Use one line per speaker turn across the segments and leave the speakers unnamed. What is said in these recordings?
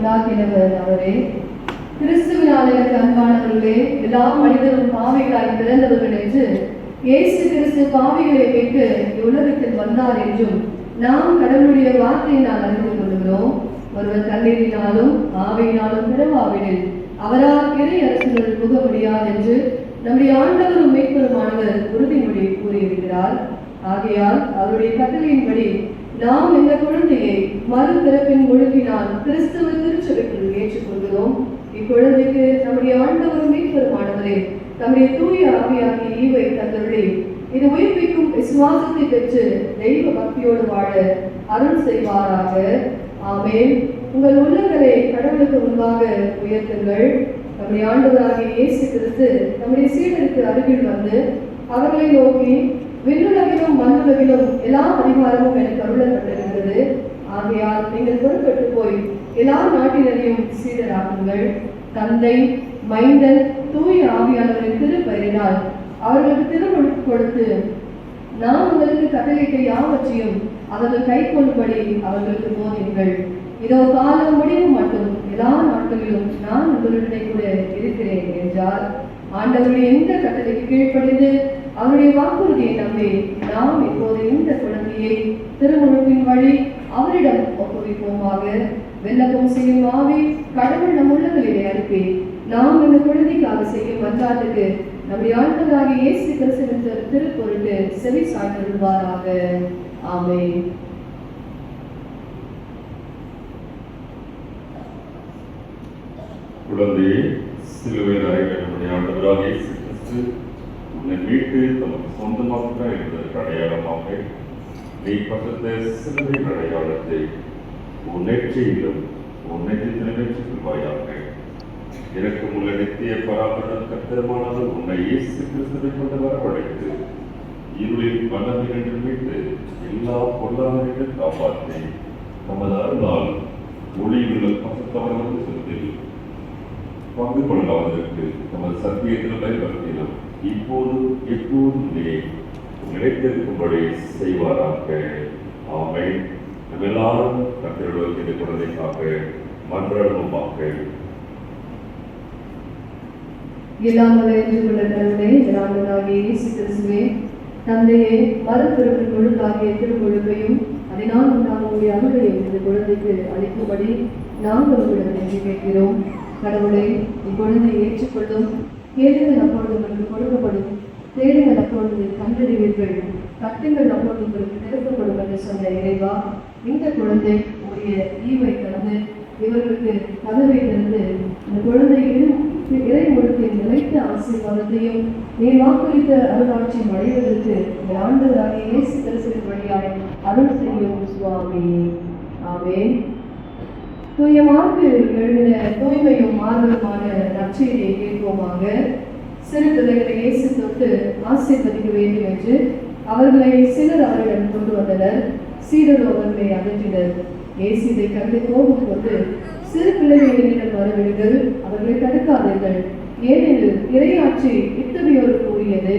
உண்டாக்கினவர் அவரே. கிறிஸ்துவினால் எனக்கு அன்பானவர்களே, எல்லா மனிதரும் பாவிகளாய் பிறந்தவர்கள் என்று இயேசு கிறிஸ்து பாவிகளை மீட்க உலகத்தில் வந்தார் என்றும் நாம் கடவுளுடைய வார்த்தையினால் அறிந்து கொள்கிறோம். ஒருவர் தண்ணீரினாலும் ஆவியினாலும் பிறவாவிடில் அவரால் இறை அரசுகள் புக முடியாது என்று நம்முடைய ஆண்டவரும் மீட்பருமானவர் உறுதிமொழி கூறியிருக்கிறார். ஆகையால் அவருடைய கட்டளையின்படி நாம் இந்த குழந்தையை மறுபிறப்பின் ஒழுங்கினால் கிறிஸ்துவ திருச்சபைக்குள் ஏற்றுக்கொள்கிறோம். இக்குழந்தைக்கு நம்முடைய ஆண்டவரும் மீட்பருமானவரே நம்முடைய தூய ஆவியாகிய ஈவை தந்தருளி இது உயிர்ப்பிக்கும் விசுவாசத்தை பெற்று தெய்வ பக்தியோடு வாழ அருள் செய்வாராக. ஆமென். உங்கள் உள்ளங்களை கடவுளுக்கு முன்பாக உயர்த்துங்கள். நம்முடைய ஆண்டவராகிய இயேசு கிறிஸ்து நம்முடைய சீடருக்கு அருகில் வந்து அவர்களை நோக்கி, விண்ணுலகிலும் மண்ணுலகிலும் எல்லா அதிகாரமும் எனக்கு அருளப்பட்டிருக்கிறது. ஆகையால் நீங்கள் பொறுப்பெற்று போய் எல்லா நாட்டினரையும் சீடராகுங்கள். தந்தை, மைந்தன், தூய ஆவியானவரின் திருப்பெயரினால் அவர்களுக்கு திருமுழுக்கு கொடுத்து நான் உங்களுக்கு கட்டளையிட்ட யாவற்றையும் அவர்கள் கை கொள்ளும்படி அவர்களுக்கு போதீர்கள். இதோ காலம் முடிவு மட்டும் எல்லா நாட்களிலும் நான் உங்களுடனே கூட இருக்கிறேன் என்றார். ஆண்டவருடைய இந்த கட்டளைக்கு கீழ்ப்படிந்து அவருடைய வாக்குறுதியை நம்பி நாம் இப்போது இந்த குழந்தையை திருமுழுக்கின் வழி அவரிடம் ஒப்புவிப்போமாக. விண்ணப்பம் செய்யும் ஆவி கடவுள் நம் உள்ளங்களிலே அனுப்பி நாம் இந்த குழந்தைக்காக செய்யும் மன்றாட்டுக்கு நம்முடைய ஆண்டவராகிய இயேசு கிறிஸ்துவின் திருப்பொருட்டு செவி சாய்ந்தருள்வாராக. ஆமென்.
குழந்தையை சிலுவையில் அறைய நம்முடைய ஆண்டவராகிய இயேசு கிறிஸ்து உன்னை மீட்டு தமக்கு சொந்தமாக்குகிறார் என்பதற்கு அடையாளமாக நீ பக்கத்த சிலுவை அடையாளத்தை உன் நெற்றியிலும் உன் நெற்றித்திலும் ஏற்றுக்கொள்வாயாக. எனக்கு உள்ள நித்திய பராபரம் கத்திரமானது உன்னை இயேசு கிறிஸ்துவை கொண்டு வரவழைத்து இருளில் பணமிரண்டு மீட்டு எல்லா பொருளாதாரத்தையும் காப்பாற்றி நமது அருளால் ஒளியுள்ள பக்கத்தவர்களுக்கு செலுத்தில் பங்கு கொள்ளாததற்கு நமது சத்தியத்திலும் பயன்படுத்தினோம் இப்போது எப்போதும் நிலைத்திருக்கும்படி செய்வாராக. ஆமென். நம்ம எல்லாரும் கர்த்தருடைய இந்த குழந்தைக்காக மன்றாடுவோமாக.
தந்தையே, மறுபிறப்பின் ஒழுங்காகிய திருமுழுக்கையும் அதனால் உண்டாகக்கூடிய அருளையும் இந்த குழந்தைக்கு அளிக்கும்படி நாங்கள் உங்களிடம் நன்றி கேட்கிறோம். கடவுளை இக்குழந்தையை ஏற்றுக்கொள்ளும். கேளுங்கள், அப்பொழுது உங்களுக்கு கொடுக்கப்படும். தேடுங்கள், அப்பொழுது கண்டறிவீர்கள். தட்டுங்கள், அப்பொழுது உங்களுக்கு திறக்கப்படும் என்று சொன்ன இறைவா, இந்த குழந்தை உடைய ஈவை தந்து இவர்களுக்கு கதவை திறந்து இந்த குழந்தைகளின் இறை முழுக்கின் நிலைத்த ஆசீர்வாதத்தையும் நீ வாக்களித்த அருளாட்சியும் அடைவதற்கு ஆண்டவராகிய இயேசு கிறிஸ்துவின் வழியாய் அருள் செய்யும் சுவாமி. ஆமென். தூய மார்க்கு எழுதின தூய்மையும் மார்க்கமான நற்செய்தியை கேட்போமாக. சிறு பிள்ளைகளை இயேசு தொட்டு ஆசீர்வதிக்க வேண்டும் என்று அவர்களை சிலர் அவரிடம் கொண்டு வந்தனர். சீடர் அவர்களை அகற்றினர். இயேசு இதை கண்டு கோபம் கொண்டு, சிறு பிள்ளைகளை என்னிடம் வரவிடுங்கள், அவர்களை தடுக்காதீர்கள், ஏனெனில் இறையாட்சி இத்தகையோருக்கு உரியது.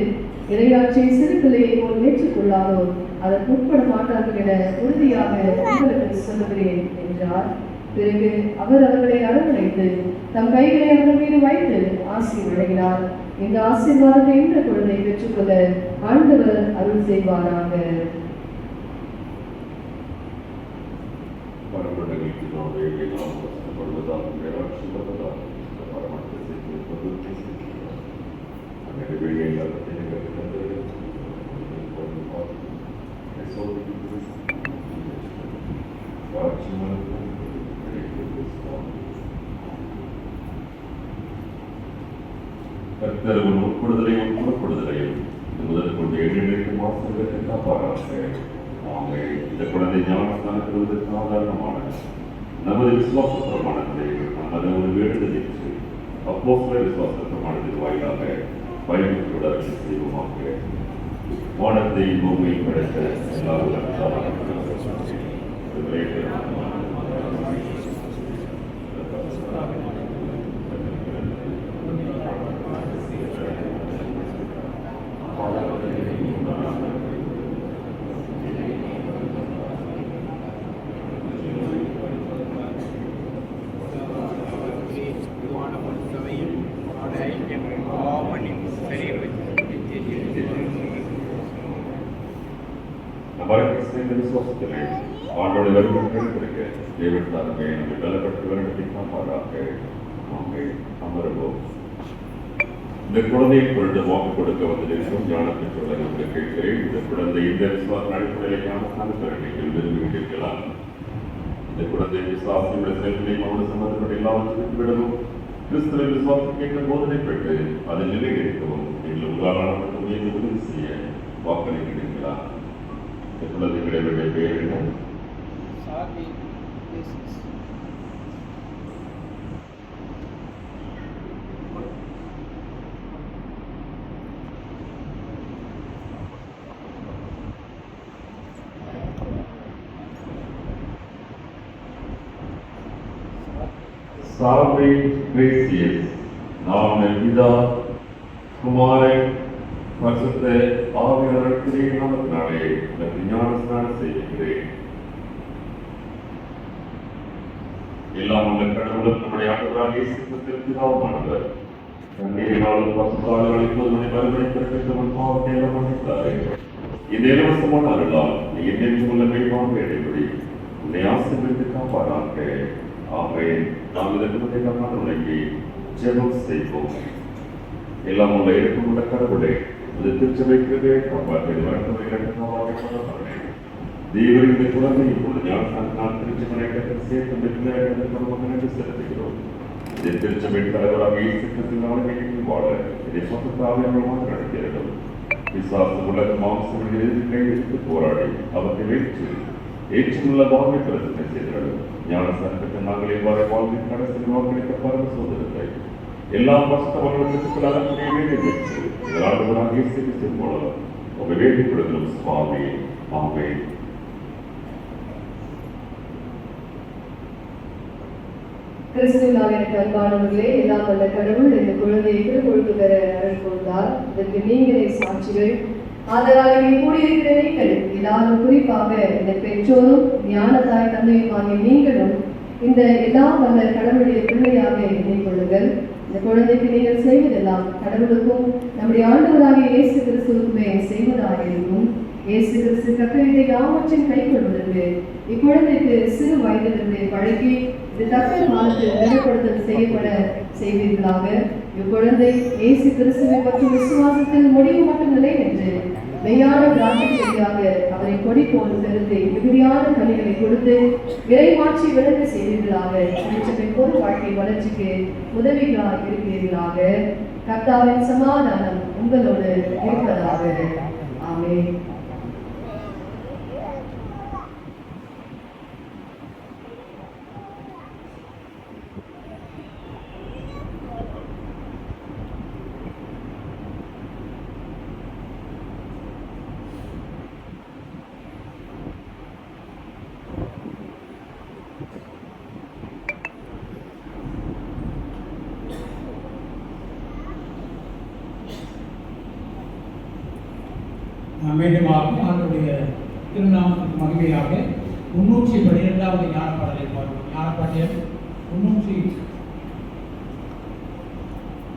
இறையாட்சியை சிறு பிள்ளையை போல் ஏற்றுக்கொள்ளாதோர் அதற்கு உட்பட மாட்டார்கள் என உறுதியாக உங்களுக்கு சொல்லுகிறேன் என்றார். பிறகு அவர் அவர்களை அரவணைத்து தம் கைகளை அவர்கள் மீது வைத்து ஆசி வழங்கினார். இந்த ஆசீர்வாதத்தை இந்த குழந்தை பெற்றுக்கொள்ள ஆண்டவர் அருள் செய்வாராக.
கர்த்தர் உட்படுதலையும் உட்படுதலையும் முதல் கொண்டு எண்ணெய்க்கு மாசங்களுக்கு காப்பாராக. ஆமென். இந்த குழந்தை ஞானஸ்தானத்திற்கு சாதாரணமான நமது விசுவாச பிரமாணத்தை நமது ஒரு வேண்டுதலுக்கு அப்போஸ்தல விசுவாச பிரமாணத்தின் வாயிலாக பயன்படுத்த அரசு செய்வோமாக. வானத்தை பூமியை படைத்த எல்லாரும் செய்து விசுவாசிக்கிறேன். ஆண்டோட வருகை இருக்கிற தேவத்தாருமே நம்மை பலப்பட்டு வருடத்தை காப்பாராக. ஆமென். அமருவோம். இந்த குழந்தையின் பொருட்டு வாக்கு கொடுக்க வந்திருக்கும் ஞானத்தை சொல்ல உங்களுக்கு கேட்கிறேன். இந்த குழந்தை இந்த விசுவாச அடிப்படையில் ஞானஸ்தானத்தை நீங்கள் விரும்புகிறீர்களா? இந்த குழந்தை விசுவாசியுடைய செயல்களையும் அவருடைய சம்பந்தப்பட்ட எல்லாவற்றையும் விடவும் கிறிஸ்துவின் விசுவாசம் கேட்க போதனை பெற்று அதில் நிலைநிறுத்தவும் நீங்கள் உங்களால் மட்டும் முயற்சி உதவி செய்ய வாக்களிக்கிறீர்களா? இந்த குழந்தைகளுடைய பெயர் என்ன? சார்பே கிரேசியஸ். நாம் பிதா குமாரன் பரிசுத்த ஆவியானவருடைய நாமத்தினாலே உனக்கு ஞானஸ்நானம் செய்கிறேன். எல்லாம் உள்ள கடவுளும் நம்முடைய ஆண்டவராகிய இயேசு கிறிஸ்துவின் பிதாவுமானவர் தண்ணீரினாலும் பரிசுத்தாவியால் இப்போது மறுபடி பிறப்பித்த பாவத்தை எல்லாம் மன்னித்தாரே. இந்த இலவசமான அருளால் நீ என்னென்றும் உள்ள மேல்வாங்க இடைபடி உன்னை ஆசீர்வதித்து காப்பாராக. ஆமென். நாம் இதற்கு முன்னேற்றமான உலகை ஜெபம் செய்வோம். எல்லாம் உள்ள இருக்குமுள்ள கடவுளே, இது திருச்சபைக்கு காப்பாற்று வரட்டும் தேவரின் இந்த குழந்தை இப்பொழுது ஞானஸ்தானத்தினால் திருச்சபை சேர்த்து செலுத்துகிறோம். இதை திருச்சபையின் தலைவராக இயேசு கிறிஸ்துவின் வாழ இதை சொந்தத்தாவியமாக நடத்தியிருக்கும். விசுவாசம் உலக மாம்சம் கையெழுத்து போராடி அவற்றை ஏற்றுள்ள வாழ்வை பிரச்சனை செய்தார்கள். ஞானஸ்தானத்துக்கு நாங்கள் எவ்வாறு வாழ்வின் கடைசி வாக்களித்த பரம சோதரத்தை எல்லாம் பசுத்தவர்களுக்கு அறக்கூடிய வேண்டிய பெற்று இதனால் இயேசு கிறிஸ்து மூலம் உங்க வேண்டிக் கொடுக்கிறோம் சுவாமி. ஆமென்.
கிறிஸ்துவினால் எனக்கு அன்பானவர்களே, எல்லாம் வல்ல கடவுள் இந்த குழந்தையை திருப்பொழுது பெற அருள் கொண்டார். இதற்கு நீங்களே சாட்சிகள். ஆதலால் இங்கே கூடியிருக்கிற நீங்கள் எல்லாரும், குறிப்பாக இந்த பெற்றோரும் ஞானத்தாய் தந்தையுமாகிய நீங்களும் இந்த எல்லாம் வல்ல கடவுளுடைய பிள்ளையாக எண்ணிக்கொள்ளுங்கள். இந்த குழந்தைக்கு நீங்கள் செய்வதெல்லாம் கடவுளுக்கும் நம்முடைய ஆண்டவராகிய இயேசு கிறிஸ்துவுக்குமே செய்வதாக இருக்கும். இயேசு கிறிஸ்து கட்டளையிட்ட யாவற்றையும் கை கொள்வதற்கு இக்குழந்தைக்கு சிறு வயதிலிருந்து பழகி இது தக்க காலத்தில் நிலைப்படுத்தல் செய்யப்பட செய்வீர்களாக. இக்குழந்தை இயேசு கிறிஸ்துவை பற்றி விசுவாசத்தில் முடிவு மட்டுமில்லை என்று மெய்யான பிரார்த்தனை செய்யாக அவரை கொடி போல் செலுத்தி மிகுதியான கனிகளை கொடுத்து விரைவாட்சி விளங்க செய்வீர்களாக. திருச்சபை பொது வாழ்க்கை வளர்ச்சிக்கு உதவிகளாக இருக்கிறீர்களாக. கர்த்தாவின் சமாதானம் உங்களோடு இருப்பதாக. ஆமென்.
மீண்டுமாக ஆண்டுடைய திருநாமத்துக்கு மகிமையாக 312வது ஞானப்பாடலை பாடுவோம். ஞானப்பாட்டியல் 312.